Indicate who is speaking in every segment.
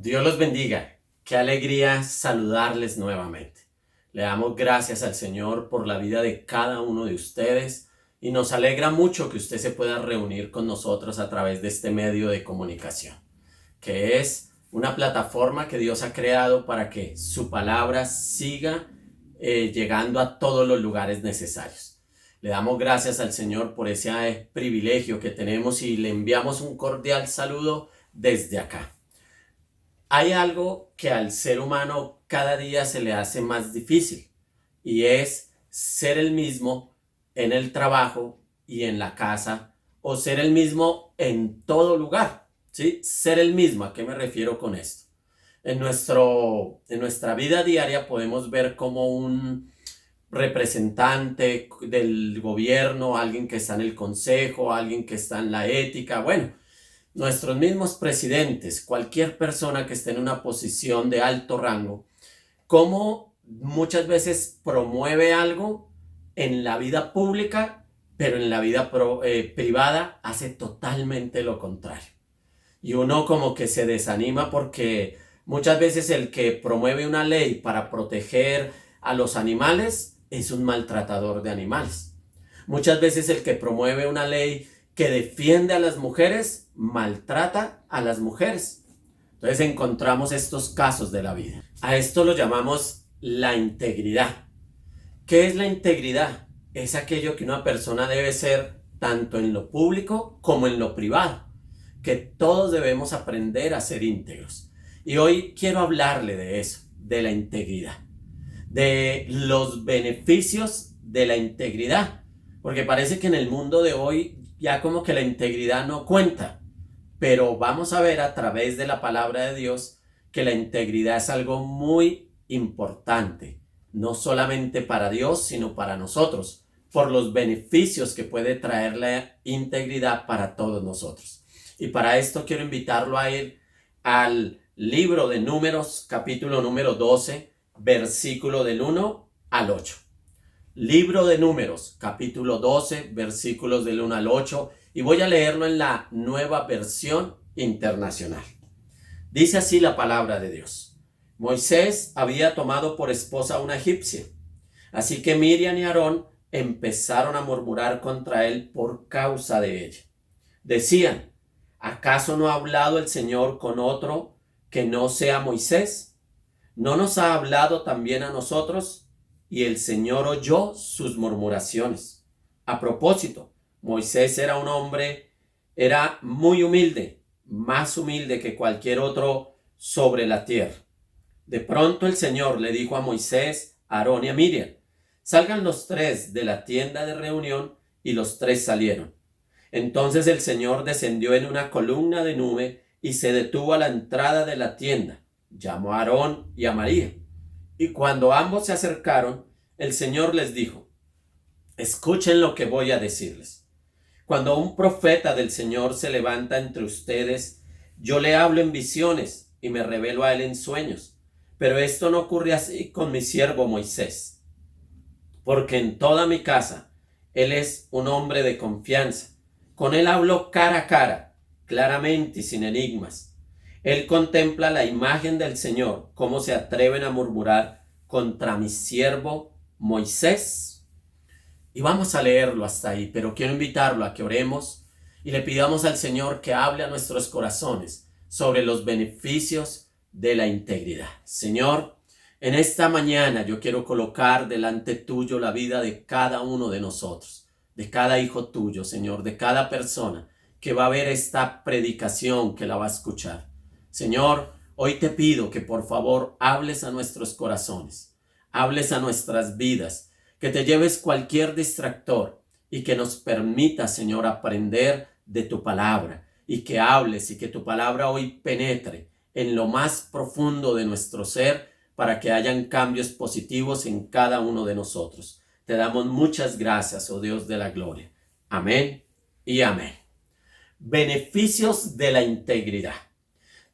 Speaker 1: Dios los bendiga. Qué alegría saludarles nuevamente. Le damos gracias al Señor por la vida de cada uno de ustedes y nos alegra mucho que usted se pueda reunir con nosotros a través de este medio de comunicación, que es una plataforma que Dios ha creado para que su palabra siga llegando a todos los lugares necesarios. Le damos gracias al Señor por ese privilegio que tenemos y le enviamos un cordial saludo desde acá. Hay algo que al ser humano cada día se le hace más difícil y es ser el mismo en el trabajo y en la casa o ser el mismo en todo lugar, ¿sí? Ser el mismo, ¿a qué me refiero con esto? En nuestra vida diaria podemos ver como un representante del gobierno, alguien que está en el consejo, alguien que está en la ética, bueno, nuestros mismos presidentes, cualquier persona que esté en una posición de alto rango, cómo muchas veces promueve algo en la vida pública, pero en la vida privada hace totalmente lo contrario. Y uno como que se desanima porque muchas veces el que promueve una ley para proteger a los animales es un maltratador de animales. Muchas veces el que promueve una ley que defiende a las mujeres maltrata a las mujeres. Entonces encontramos estos casos de la vida. A esto lo llamamos la integridad. ¿Qué es la integridad? Es aquello que una persona debe ser tanto en lo público como en lo privado, que todos debemos aprender a ser íntegros. Y hoy quiero hablarle de eso, de la integridad, de los beneficios de la integridad, porque parece que en el mundo de hoy ya como que la integridad no cuenta, pero vamos a ver a través de la palabra de Dios que la integridad es algo muy importante, no solamente para Dios, sino para nosotros, por los beneficios que puede traer la integridad para todos nosotros. Y para esto quiero invitarlo a ir al libro de Números, capítulo número 12, versículo del 1 al 8. Libro de Números, capítulo 12, versículos del 1 al 8, y voy a leerlo en la Nueva Versión Internacional. Dice así la palabra de Dios. Moisés había tomado por esposa a una egipcia, así que Miriam y Aarón empezaron a murmurar contra él por causa de ella. Decían, ¿acaso no ha hablado el Señor con otro que no sea Moisés? ¿No nos ha hablado también a nosotros? Y el Señor oyó sus murmuraciones. A propósito, Moisés era muy humilde, más humilde que cualquier otro sobre la tierra. De pronto el Señor le dijo a Moisés, a Aarón y a Miriam, salgan los tres de la tienda de reunión, y los tres salieron. Entonces el Señor descendió en una columna de nube y se detuvo a la entrada de la tienda. Llamó a Aarón y a María. Y cuando ambos se acercaron, el Señor les dijo, escuchen lo que voy a decirles. Cuando un profeta del Señor se levanta entre ustedes, yo le hablo en visiones y me revelo a él en sueños. Pero esto no ocurre así con mi siervo Moisés, porque en toda mi casa él es un hombre de confianza. Con él hablo cara a cara, claramente y sin enigmas. Él contempla la imagen del Señor. ¿Cómo se atreven a murmurar contra mi siervo Moisés? Y vamos a leerlo hasta ahí, pero quiero invitarlo a que oremos y le pidamos al Señor que hable a nuestros corazones sobre los beneficios de la integridad. Señor, en esta mañana yo quiero colocar delante tuyo la vida de cada uno de nosotros, de cada hijo tuyo, Señor, de cada persona que va a ver esta predicación, que la va a escuchar. Señor, hoy te pido que por favor hables a nuestros corazones, hables a nuestras vidas, que te lleves cualquier distractor y que nos permita, Señor, aprender de tu palabra y que hables y que tu palabra hoy penetre en lo más profundo de nuestro ser para que hayan cambios positivos en cada uno de nosotros. Te damos muchas gracias, oh Dios de la gloria. Amén y amén. Beneficios de la integridad.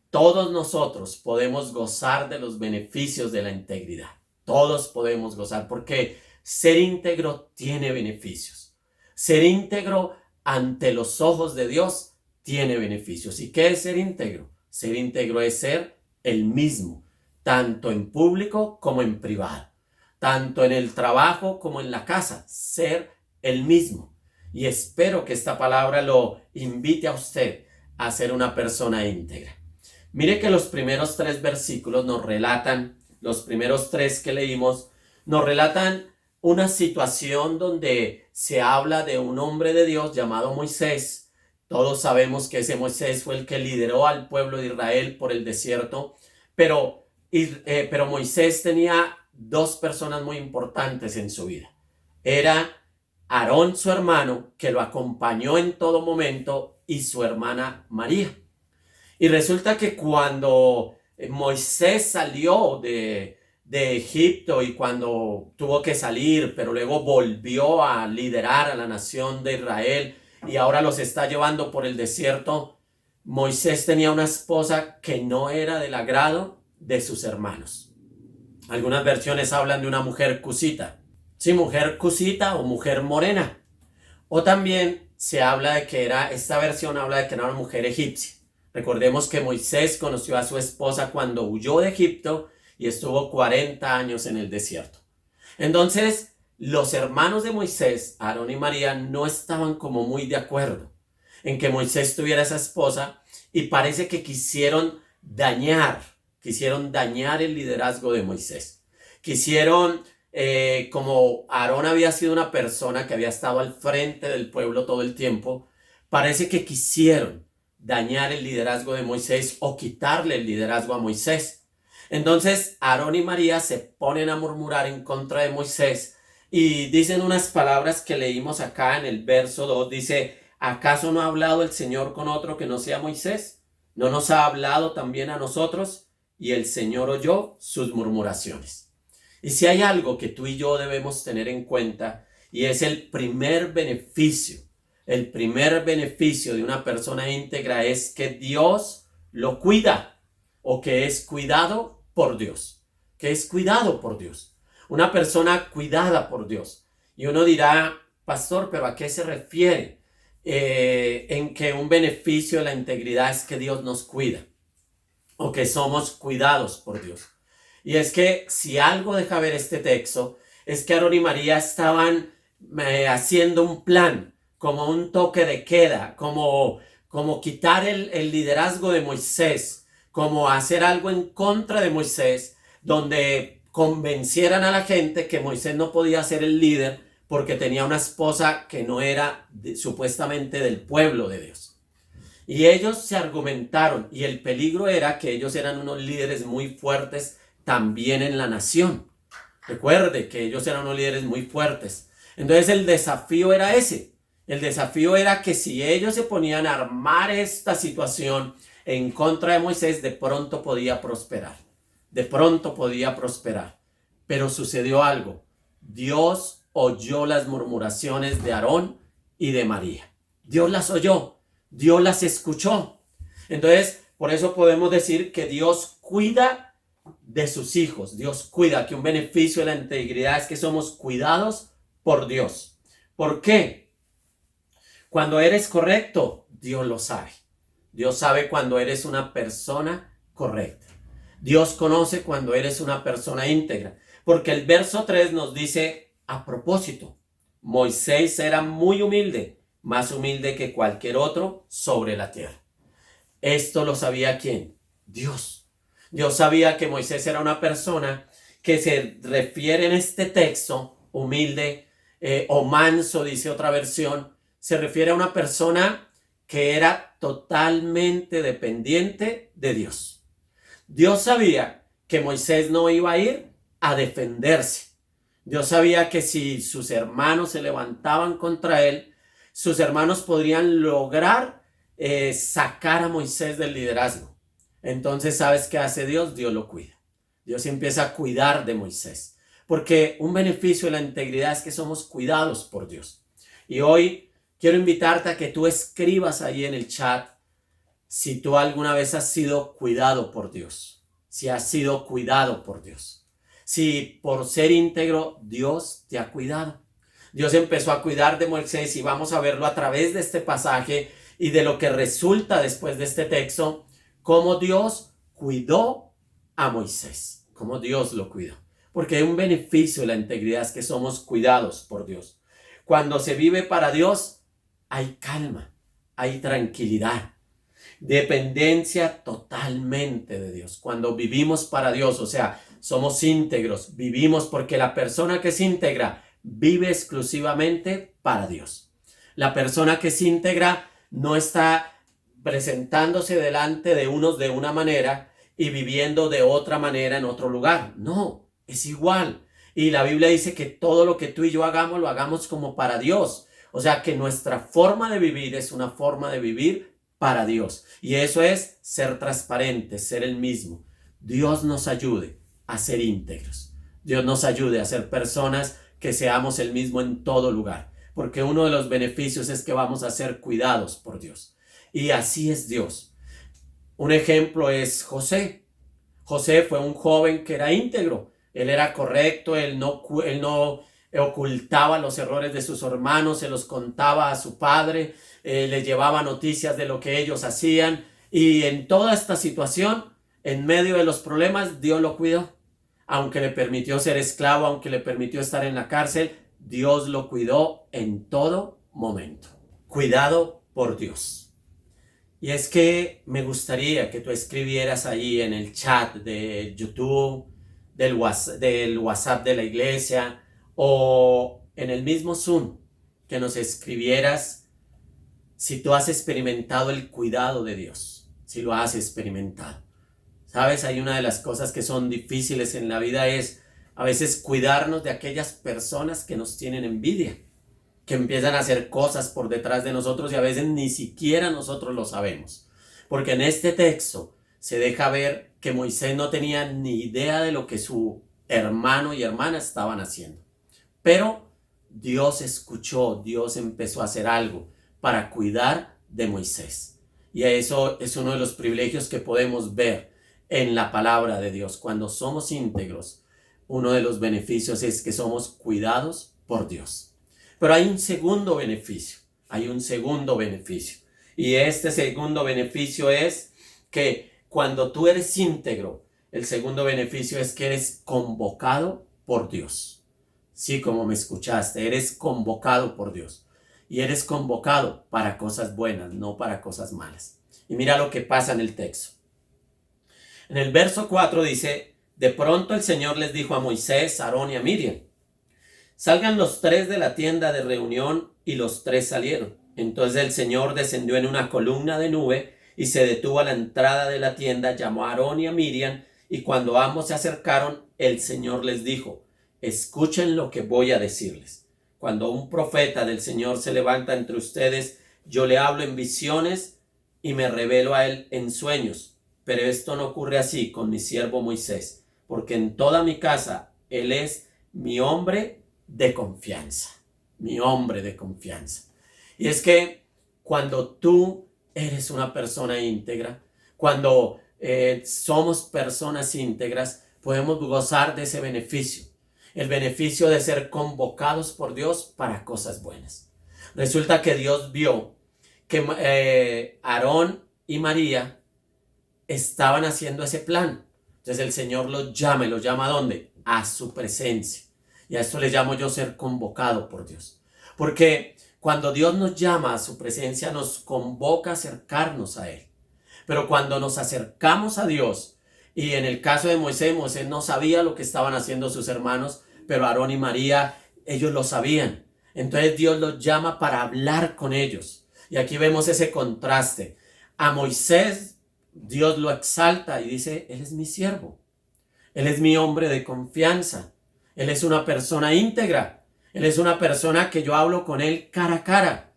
Speaker 1: Todos nosotros podemos gozar de los beneficios de la integridad. Todos podemos gozar porque ser íntegro tiene beneficios. Ser íntegro ante los ojos de Dios tiene beneficios. ¿Y qué es ser íntegro? Ser íntegro es ser el mismo, tanto en público como en privado, tanto en el trabajo como en la casa, ser el mismo. Y espero que esta palabra lo invite a usted a ser una persona íntegra. Mire que los primeros 3 versículos nos relatan, los primeros 3 que leímos, nos relatan una situación donde se habla de un hombre de Dios llamado Moisés. Todos sabemos que ese Moisés fue el que lideró al pueblo de Israel por el desierto, pero Moisés tenía 2 personas muy importantes en su vida. Era Aarón, su hermano, que lo acompañó en todo momento, y su hermana María. Y resulta que cuando Moisés salió de Egipto y cuando tuvo que salir, pero luego volvió a liderar a la nación de Israel y ahora los está llevando por el desierto, Moisés tenía una esposa que no era del agrado de sus hermanos. Algunas versiones hablan de una mujer cusita. Sí, mujer cusita o mujer morena. O también se habla de que esta versión habla de que era una mujer egipcia. Recordemos que Moisés conoció a su esposa cuando huyó de Egipto y estuvo 40 años en el desierto. Entonces, los hermanos de Moisés, Aarón y María, no estaban como muy de acuerdo en que Moisés tuviera esa esposa y parece que quisieron dañar el liderazgo de Moisés. Como Aarón había sido una persona que había estado al frente del pueblo todo el tiempo, parece que quisieron dañar el liderazgo de Moisés o quitarle el liderazgo a Moisés. Entonces Aarón y María se ponen a murmurar en contra de Moisés y dicen unas palabras que leímos acá en el verso 2. Dice: ¿acaso no ha hablado el Señor con otro que no sea Moisés? ¿No nos ha hablado también a nosotros? Y el Señor oyó sus murmuraciones. Y si hay algo que tú y yo debemos tener en cuenta, y es el primer beneficio de una persona íntegra, es que Dios lo cuida, o que es cuidado por Dios, una persona cuidada por Dios. Y uno dirá: pastor, ¿pero a qué se refiere en que un beneficio de la integridad es que Dios nos cuida, o que somos cuidados por Dios? Y es que si algo deja ver este texto, es que Aarón y María estaban haciendo un plan, como un toque de queda, como quitar el liderazgo de Moisés, como hacer algo en contra de Moisés, donde convencieran a la gente que Moisés no podía ser el líder porque tenía una esposa que no era supuestamente del pueblo de Dios. Y ellos se argumentaron, y el peligro era que ellos eran unos líderes muy fuertes también en la nación. Recuerde que ellos eran unos líderes muy fuertes. Entonces el desafío era ese. El desafío era que si ellos se ponían a armar esta situación en contra de Moisés, de pronto podía prosperar. Pero sucedió algo. Dios oyó las murmuraciones de Aarón y de María. Dios las oyó. Dios las escuchó. Entonces, por eso podemos decir que Dios cuida de sus hijos. Dios cuida, que un beneficio de la integridad es que somos cuidados por Dios. ¿Por qué? Cuando eres correcto, Dios lo sabe. Dios sabe cuando eres una persona correcta. Dios conoce cuando eres una persona íntegra. Porque el verso 3 nos dice: a propósito, Moisés era muy humilde, más humilde que cualquier otro sobre la tierra. Esto lo sabía ¿quién? Dios. Dios sabía que Moisés era una persona que se refiere en este texto, humilde o manso, dice otra versión, se refiere a una persona que era totalmente dependiente de Dios. Dios sabía que Moisés no iba a ir a defenderse. Dios sabía que si sus hermanos se levantaban contra él, sus hermanos podrían lograr sacar a Moisés del liderazgo. Entonces, ¿sabes qué hace Dios? Dios lo cuida. Dios empieza a cuidar de Moisés. Porque un beneficio de la integridad es que somos cuidados por Dios. Y hoy quiero invitarte a que tú escribas ahí en el chat si tú alguna vez has sido cuidado por Dios. Si has sido cuidado por Dios. Si por ser íntegro Dios te ha cuidado. Dios empezó a cuidar de Moisés y vamos a verlo a través de este pasaje y de lo que resulta después de este texto. Cómo Dios cuidó a Moisés, cómo Dios lo cuidó. Porque hay un beneficio de la integridad, es que somos cuidados por Dios. Cuando se vive para Dios, hay calma, hay tranquilidad, dependencia totalmente de Dios. Cuando vivimos para Dios, o sea, somos íntegros, vivimos porque la persona que es íntegra vive exclusivamente para Dios. La persona que es íntegra no está presentándose delante de unos de una manera y viviendo de otra manera en otro lugar. No, es igual. Y la Biblia dice que todo lo que tú y yo hagamos, lo hagamos como para Dios. O sea, que nuestra forma de vivir es una forma de vivir para Dios. Y eso es ser transparente, ser el mismo. Dios nos ayude a ser íntegros. Dios nos ayude a ser personas que seamos el mismo en todo lugar. Porque uno de los beneficios es que vamos a ser cuidados por Dios. Y así es Dios. Un ejemplo es José. José fue un joven que era íntegro. Él era correcto, él no ocultaba los errores de sus hermanos, se los contaba a su padre, le llevaba noticias de lo que ellos hacían. Y en toda esta situación, en medio de los problemas, Dios lo cuidó. Aunque le permitió ser esclavo, aunque le permitió estar en la cárcel, Dios lo cuidó en todo momento. Cuidado por Dios. Y es que me gustaría que tú escribieras ahí en el chat de YouTube, del WhatsApp de la iglesia o en el mismo Zoom, que nos escribieras si tú has experimentado el cuidado de Dios, si lo has experimentado. Sabes, hay una de las cosas que son difíciles en la vida es a veces cuidarnos de aquellas personas que nos tienen envidia, que empiezan a hacer cosas por detrás de nosotros y a veces ni siquiera nosotros lo sabemos. Porque en este texto se deja ver que Moisés no tenía ni idea de lo que su hermano y hermana estaban haciendo. Pero Dios escuchó, Dios empezó a hacer algo para cuidar de Moisés. Y eso es uno de los privilegios que podemos ver en la palabra de Dios. Cuando somos íntegros, uno de los beneficios es que somos cuidados por Dios. Pero hay un segundo beneficio, Y este segundo beneficio es que cuando tú eres íntegro, el segundo beneficio es que eres convocado por Dios. Sí, como me escuchaste, eres convocado por Dios. Y eres convocado para cosas buenas, no para cosas malas. Y mira lo que pasa en el texto. En el verso 4 dice, de pronto el Señor les dijo a Moisés, a Aarón y a Miriam, salgan los tres de la tienda de reunión, y los tres salieron. Entonces el Señor descendió en una columna de nube y se detuvo a la entrada de la tienda, llamó a Aarón y a Miriam, y cuando ambos se acercaron, el Señor les dijo, escuchen lo que voy a decirles. Cuando un profeta del Señor se levanta entre ustedes, yo le hablo en visiones y me revelo a él en sueños. Pero esto no ocurre así con mi siervo Moisés, porque en toda mi casa él es mi hombre de confianza. Mi hombre de confianza. Y es que cuando tú eres una persona íntegra, cuando somos personas íntegras, podemos gozar de ese beneficio. El beneficio de ser convocados por Dios para cosas buenas. Resulta que Dios vio que Aarón y María estaban haciendo ese plan. Entonces el Señor los llama. ¿Y los llama a dónde? A su presencia. Y a esto le llamo yo ser convocado por Dios. Porque cuando Dios nos llama a su presencia, nos convoca a acercarnos a Él. Pero cuando nos acercamos a Dios, y en el caso de Moisés, Moisés no sabía lo que estaban haciendo sus hermanos, pero Aarón y María, ellos lo sabían. Entonces Dios los llama para hablar con ellos. Y aquí vemos ese contraste. A Moisés, Dios lo exalta y dice, Él es mi siervo. Él es mi hombre de confianza. Él es una persona íntegra. Él es una persona que yo hablo con él cara a cara.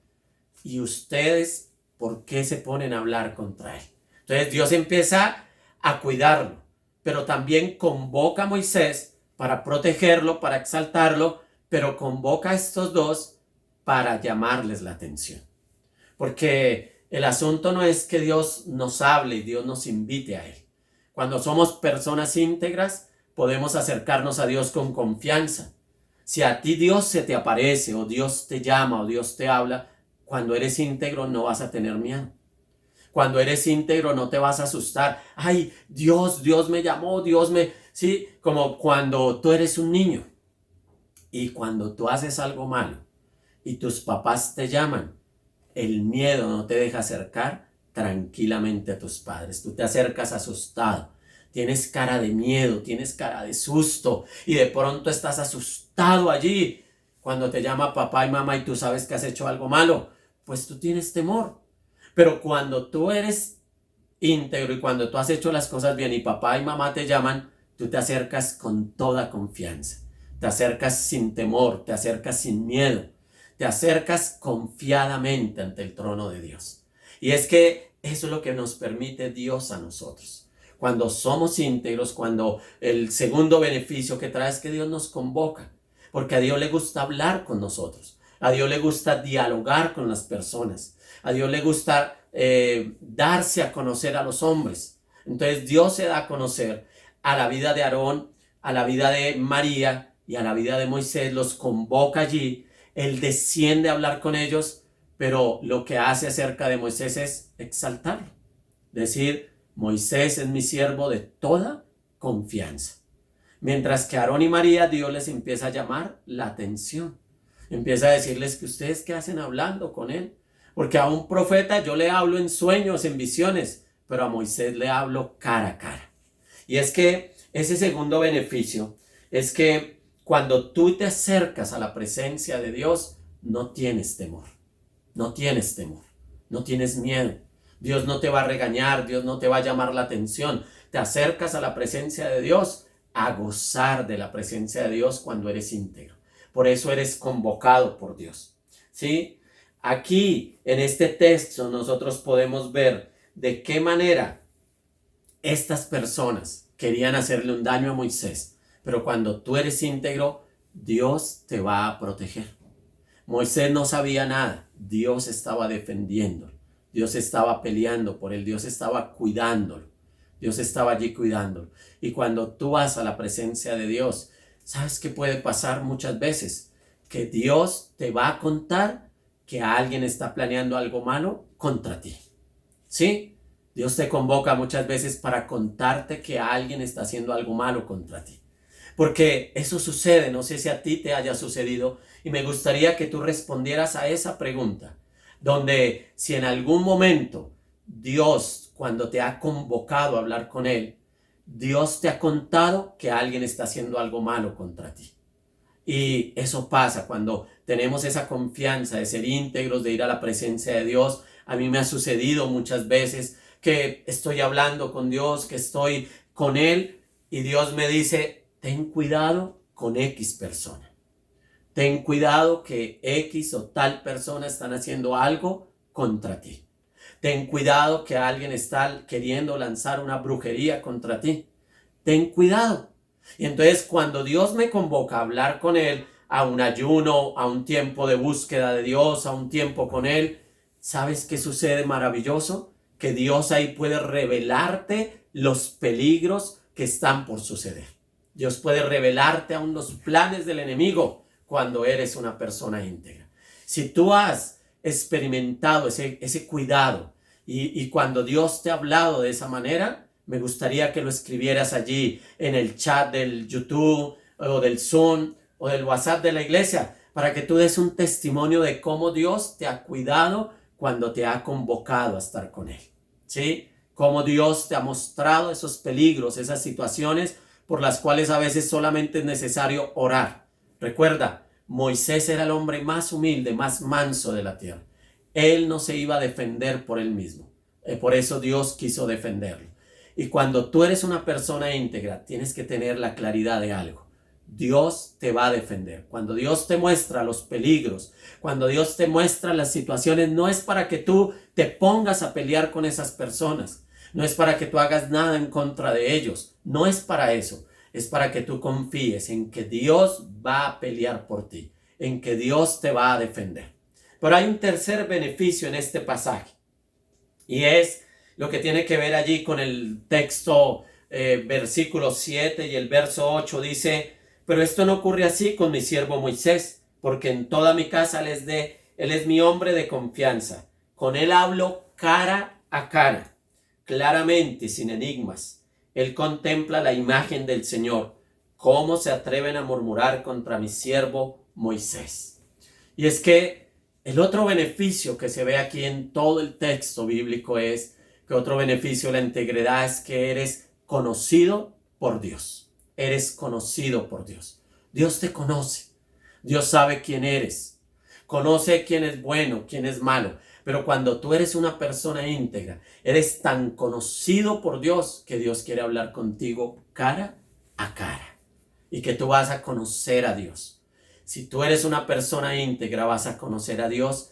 Speaker 1: Y ustedes, ¿por qué se ponen a hablar contra él? Entonces Dios empieza a cuidarlo, pero también convoca a Moisés para protegerlo, para exaltarlo, pero convoca a estos dos para llamarles la atención. Porque el asunto no es que Dios nos hable y Dios nos invite a él. Cuando somos personas íntegras, podemos acercarnos a Dios con confianza. Si a ti Dios se te aparece o Dios te llama o Dios te habla, cuando eres íntegro no vas a tener miedo. Cuando eres íntegro no te vas a asustar. Ay, Dios me llamó, Sí, como cuando tú eres un niño y cuando tú haces algo malo y tus papás te llaman, el miedo no te deja acercar tranquilamente a tus padres. Tú te acercas asustado. Tienes cara de miedo, tienes cara de susto y de pronto estás asustado allí cuando te llama papá y mamá y tú sabes que has hecho algo malo. Pues tú tienes temor. Pero cuando tú eres íntegro y cuando tú has hecho las cosas bien y papá y mamá te llaman, tú te acercas con toda confianza. Te acercas sin temor, te acercas sin miedo. Te acercas confiadamente ante el trono de Dios. Y es que eso es lo que nos permite Dios a nosotros. Cuando somos íntegros, cuando el segundo beneficio que trae es que Dios nos convoca, porque a Dios le gusta hablar con nosotros, a Dios le gusta dialogar con las personas, a Dios le gusta darse a conocer a los hombres. Entonces Dios se da a conocer a la vida de Aarón, a la vida de María y a la vida de Moisés, los convoca allí. Él desciende a hablar con ellos, pero lo que hace acerca de Moisés es exaltarlo. Decir, Moisés es mi siervo de toda confianza. Mientras que Aarón y María, Dios les empieza a llamar la atención. Empieza a decirles que ustedes qué hacen hablando con él. Porque a un profeta yo le hablo en sueños, en visiones, pero a Moisés le hablo cara a cara. Y es que ese segundo beneficio es que cuando tú te acercas a la presencia de Dios, no tienes temor, no tienes temor, no tienes miedo. Dios no te va a regañar, Dios no te va a llamar la atención. Te acercas a la presencia de Dios a gozar de la presencia de Dios cuando eres íntegro. Por eso eres convocado por Dios. ¿Sí? Aquí, en este texto, nosotros podemos ver de qué manera estas personas querían hacerle un daño a Moisés. Pero cuando tú eres íntegro, Dios te va a proteger. Moisés no sabía nada. Dios estaba defendiéndolo. Dios estaba peleando por él. Dios estaba cuidándolo. Dios estaba allí cuidándolo. Y cuando tú vas a la presencia de Dios, ¿sabes qué puede pasar muchas veces? Que Dios te va a contar que alguien está planeando algo malo contra ti. ¿Sí? Dios te convoca muchas veces para contarte que alguien está haciendo algo malo contra ti. Porque eso sucede, no sé si a ti te haya sucedido, y me gustaría que tú respondieras a esa pregunta, donde si en algún momento Dios, cuando te ha convocado a hablar con Él, Dios te ha contado que alguien está haciendo algo malo contra ti. Y eso pasa cuando tenemos esa confianza de ser íntegros, de ir a la presencia de Dios. A mí me ha sucedido muchas veces que estoy hablando con Dios, que estoy con Él, y Dios me dice, ten cuidado con X persona. Ten cuidado que X o tal persona están haciendo algo contra ti. Ten cuidado que alguien está queriendo lanzar una brujería contra ti. Ten cuidado. Y entonces cuando Dios me convoca a hablar con Él, a un ayuno, a un tiempo de búsqueda de Dios, a un tiempo con Él, ¿sabes qué sucede maravilloso? Que Dios ahí puede revelarte los peligros que están por suceder. Dios puede revelarte aún los planes del enemigo cuando eres una persona íntegra. Si tú has experimentado ese cuidado y cuando Dios te ha hablado de esa manera, me gustaría que lo escribieras allí en el chat del YouTube o del Zoom o del WhatsApp de la iglesia para que tú des un testimonio de cómo Dios te ha cuidado cuando te ha convocado a estar con Él. ¿Sí? Cómo Dios te ha mostrado esos peligros, esas situaciones por las cuales a veces solamente es necesario orar. Recuerda, Moisés era el hombre más humilde, más manso de la tierra. Él no se iba a defender por él mismo. Por eso Dios quiso defenderlo. Y cuando tú eres una persona íntegra, tienes que tener la claridad de algo. Dios te va a defender. Cuando Dios te muestra los peligros, cuando Dios te muestra las situaciones, no es para que tú te pongas a pelear con esas personas. No es para que tú hagas nada en contra de ellos. No es para eso. Es para que tú confíes en que Dios va a pelear por ti, en que Dios te va a defender. Pero hay un tercer beneficio en este pasaje. Y es lo que tiene que ver allí con el texto versículo 7 y el verso 8 dice, pero esto no ocurre así con mi siervo Moisés, porque en toda mi casa él es mi hombre de confianza. Con él hablo cara a cara, claramente, sin enigmas. Él contempla la imagen del Señor. ¿Cómo se atreven a murmurar contra mi siervo Moisés? Y es que el otro beneficio que se ve aquí en todo el texto bíblico es que otro beneficio de la integridad es que eres conocido por Dios. Eres conocido por Dios. Dios te conoce. Dios sabe quién eres. Conoce quién es bueno, quién es malo. Pero cuando tú eres una persona íntegra, eres tan conocido por Dios que Dios quiere hablar contigo cara a cara. Y que tú vas a conocer a Dios. Si tú eres una persona íntegra, vas a conocer a Dios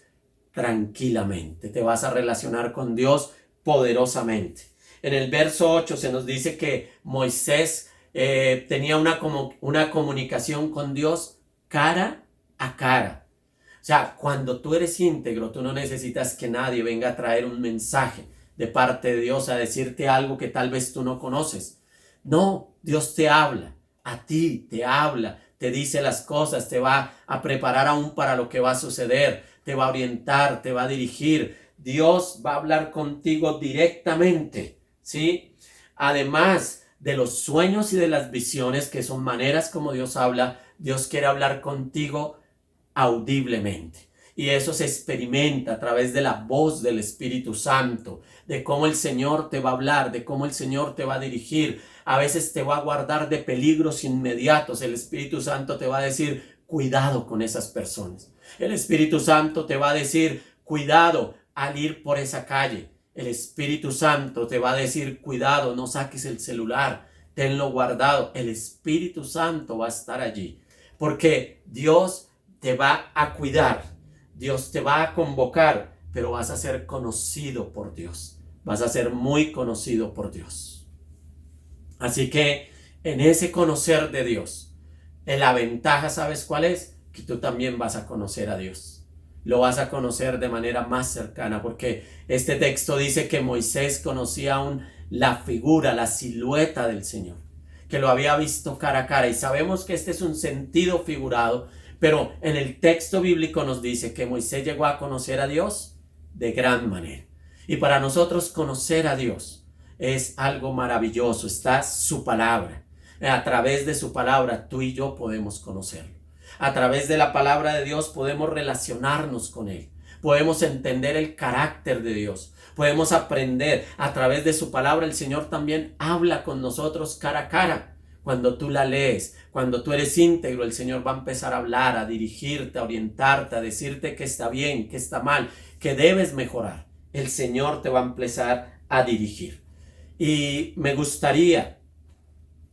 Speaker 1: tranquilamente. Te vas a relacionar con Dios poderosamente. En el verso 8 se nos dice que Moisés tenía una comunicación con Dios cara a cara. O sea, cuando tú eres íntegro, tú no necesitas que nadie venga a traer un mensaje de parte de Dios a decirte algo que tal vez tú no conoces. No, Dios te habla, a ti te habla, te dice las cosas, te va a preparar aún para lo que va a suceder, te va a orientar, te va a dirigir. Dios va a hablar contigo directamente, ¿sí? Además de los sueños y de las visiones, que son maneras como Dios habla, Dios quiere hablar contigo audiblemente. Y eso se experimenta a través de la voz del Espíritu Santo, de cómo el Señor te va a hablar, de cómo el Señor te va a dirigir. A veces te va a guardar de peligros inmediatos. El Espíritu Santo te va a decir, cuidado con esas personas. El Espíritu Santo te va a decir, cuidado al ir por esa calle. El Espíritu Santo te va a decir, cuidado, no saques el celular, tenlo guardado. El Espíritu Santo va a estar allí, porque Dios te va a cuidar. Dios te va a convocar, pero vas a ser conocido por Dios. Vas a ser muy conocido por Dios. Así que en ese conocer de Dios, en la ventaja, ¿sabes cuál es? Que tú también vas a conocer a Dios. Lo vas a conocer de manera más cercana, porque este texto dice que Moisés conocía aún la figura, la silueta del Señor, que lo había visto cara a cara. Y sabemos que este es un sentido figurado, pero en el texto bíblico nos dice que Moisés llegó a conocer a Dios de gran manera. Y para nosotros conocer a Dios es algo maravilloso. Está su palabra. A través de su palabra tú y yo podemos conocerlo. A través de la palabra de Dios podemos relacionarnos con Él. Podemos entender el carácter de Dios. Podemos aprender. A través de su palabra el Señor también habla con nosotros cara a cara. Cuando tú la lees, cuando tú eres íntegro, el Señor va a empezar a hablar, a dirigirte, a orientarte, a decirte que está bien, que está mal, que debes mejorar. El Señor te va a empezar a dirigir. Y me gustaría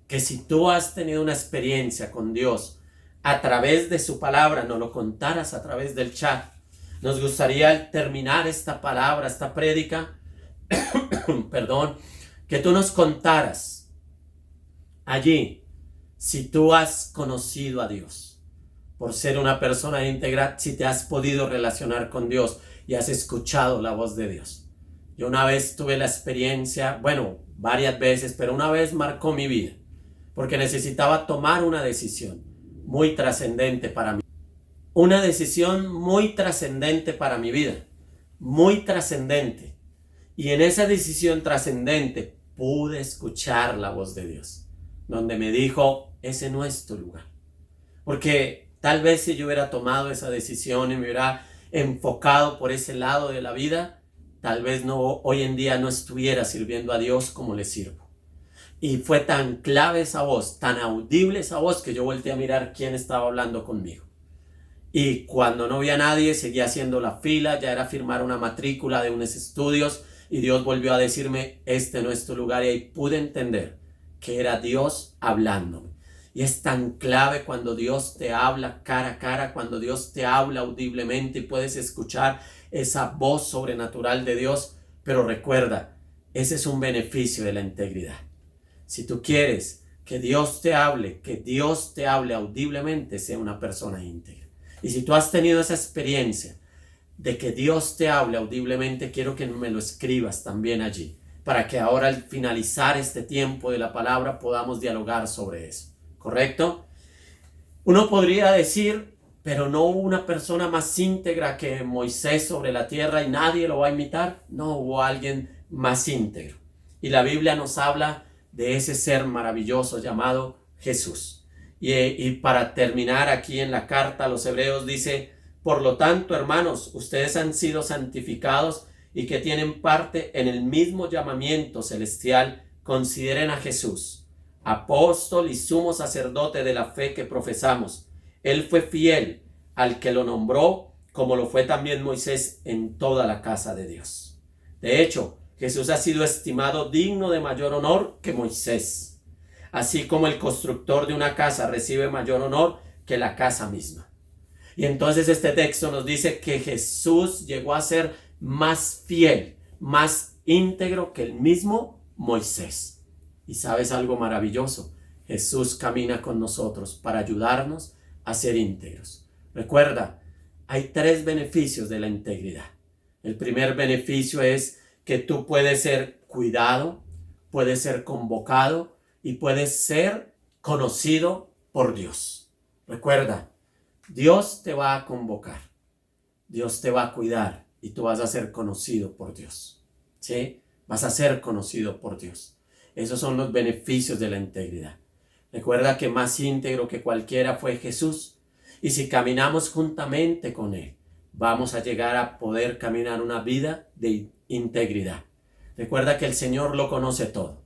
Speaker 1: que si tú has tenido una experiencia con Dios a través de su palabra, nos lo contaras a través del chat. Nos gustaría al terminar esta palabra, esta prédica, perdón, que tú nos contaras allí, si tú has conocido a Dios, por ser una persona íntegra, si te has podido relacionar con Dios y has escuchado la voz de Dios. Yo una vez tuve la experiencia, bueno, varias veces, pero una vez marcó mi vida, porque necesitaba tomar una decisión muy trascendente para mí. Una decisión muy trascendente para mi vida, muy trascendente. Y en esa decisión trascendente pude escuchar la voz de Dios, donde me dijo, ese no es tu lugar. Porque tal vez si yo hubiera tomado esa decisión y me hubiera enfocado por ese lado de la vida, tal vez no, hoy en día no estuviera sirviendo a Dios como le sirvo. Y fue tan clave esa voz, tan audible esa voz, que yo volteé a mirar quién estaba hablando conmigo. Y cuando no vi a nadie, seguía haciendo la fila, ya era firmar una matrícula de unos estudios, y Dios volvió a decirme, este no es tu lugar, y ahí pude entender que era Dios hablándome. Y es tan clave cuando Dios te habla cara a cara, cuando Dios te habla audiblemente y puedes escuchar esa voz sobrenatural de Dios. Pero recuerda, ese es un beneficio de la integridad. Si tú quieres que Dios te hable audiblemente, sea una persona íntegra. Y si tú has tenido esa experiencia de que Dios te hable audiblemente, quiero que me lo escribas también allí, para que ahora al finalizar este tiempo de la palabra podamos dialogar sobre eso. ¿Correcto? Uno podría decir, Pero no hubo una persona más íntegra que Moisés sobre la tierra y nadie lo va a imitar. No, hubo alguien más íntegro. Y la Biblia nos habla de ese ser maravilloso llamado Jesús. Y para terminar aquí en la carta a los Hebreos dice: por lo tanto, hermanos, ustedes han sido santificados y que tienen parte en el mismo llamamiento celestial. Consideren a Jesús, apóstol y sumo sacerdote de la fe que profesamos. Él fue fiel al que lo nombró, como lo fue también Moisés en toda la casa de Dios. De hecho, Jesús ha sido estimado digno de mayor honor que Moisés, así como el constructor de una casa recibe mayor honor que la casa misma. Y entonces este texto nos dice que Jesús llegó a ser más fiel, más íntegro que el mismo Moisés. Y sabes algo maravilloso, Jesús camina con nosotros para ayudarnos a ser íntegros. Recuerda, hay 3 beneficios de la integridad. El primer beneficio es que tú puedes ser cuidado, puedes ser convocado y puedes ser conocido por Dios. Recuerda, Dios te va a convocar, Dios te va a cuidar y tú vas a ser conocido por Dios. ¿Sí? Vas a ser conocido por Dios. Esos son los beneficios de la integridad. Recuerda que más íntegro que cualquiera fue Jesús. Y si caminamos juntamente con Él, vamos a llegar a poder caminar una vida de integridad. Recuerda que el Señor lo conoce todo.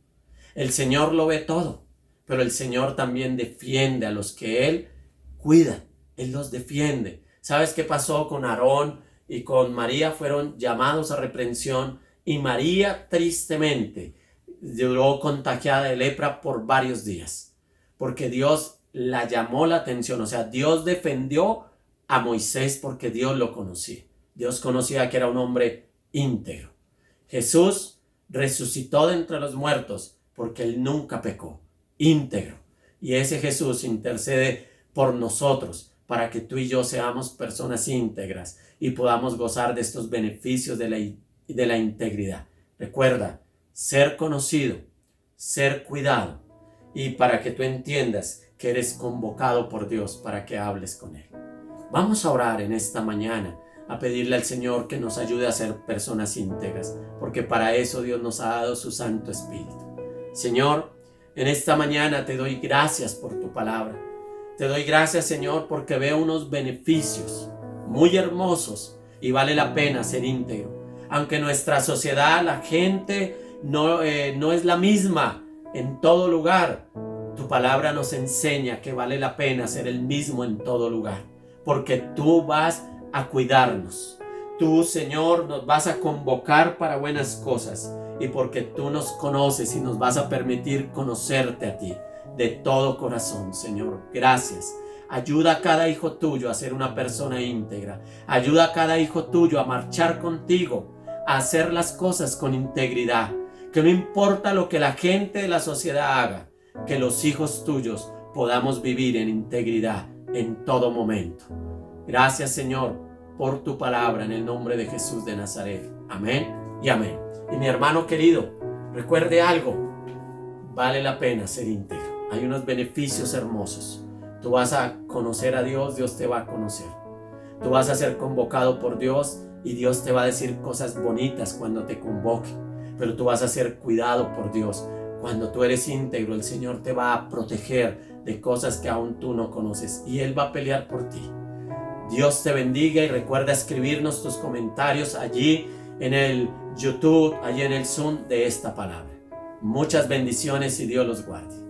Speaker 1: El Señor lo ve todo. Pero el Señor también defiende a los que Él cuida. Él los defiende. ¿Sabes qué pasó con Aarón y con María? Fueron llamados a reprensión y María tristemente duró contagiada de lepra por varios días. Porque Dios la llamó la atención. O sea, Dios defendió a Moisés porque Dios lo conocía. Dios conocía que era un hombre íntegro. Jesús resucitó de entre los muertos porque Él nunca pecó. Íntegro. Y ese Jesús intercede por nosotros para que tú y yo seamos personas íntegras y podamos gozar de estos beneficios de la integridad. Recuerda, ser conocido, ser cuidado y para que tú entiendas que eres convocado por Dios para que hables con Él. Vamos a orar en esta mañana, a pedirle al Señor que nos ayude a ser personas íntegras, porque para eso Dios nos ha dado su Santo Espíritu. Señor, en esta mañana te doy gracias por tu palabra. Te doy gracias, Señor, porque veo unos beneficios muy hermosos y vale la pena ser íntegro. Aunque nuestra sociedad, la gente no es la misma en todo lugar, tu palabra nos enseña que vale la pena ser el mismo en todo lugar, porque tú vas a cuidarnos. Tú, Señor, nos vas a convocar para buenas cosas y porque tú nos conoces y nos vas a permitir conocerte a ti de todo corazón, Señor. Gracias. Ayuda a cada hijo tuyo a ser una persona íntegra. Ayuda a cada hijo tuyo a marchar contigo, a hacer las cosas con integridad. Que no importa lo que la gente de la sociedad haga, que los hijos tuyos podamos vivir en integridad en todo momento. Gracias, Señor, por tu palabra en el nombre de Jesús de Nazaret. Amén y amén. Y mi hermano querido, recuerde algo, vale la pena ser íntegro. Hay unos beneficios hermosos. Tú vas a conocer a Dios, Dios te va a conocer. Tú vas a ser convocado por Dios y Dios te va a decir cosas bonitas cuando te convoque. Pero tú vas a ser cuidado por Dios. Cuando tú eres íntegro, el Señor te va a proteger de cosas que aún tú no conoces y Él va a pelear por ti. Dios te bendiga y recuerda escribirnos tus comentarios allí en el YouTube, allí en el Zoom de esta palabra. Muchas bendiciones y Dios los guarde.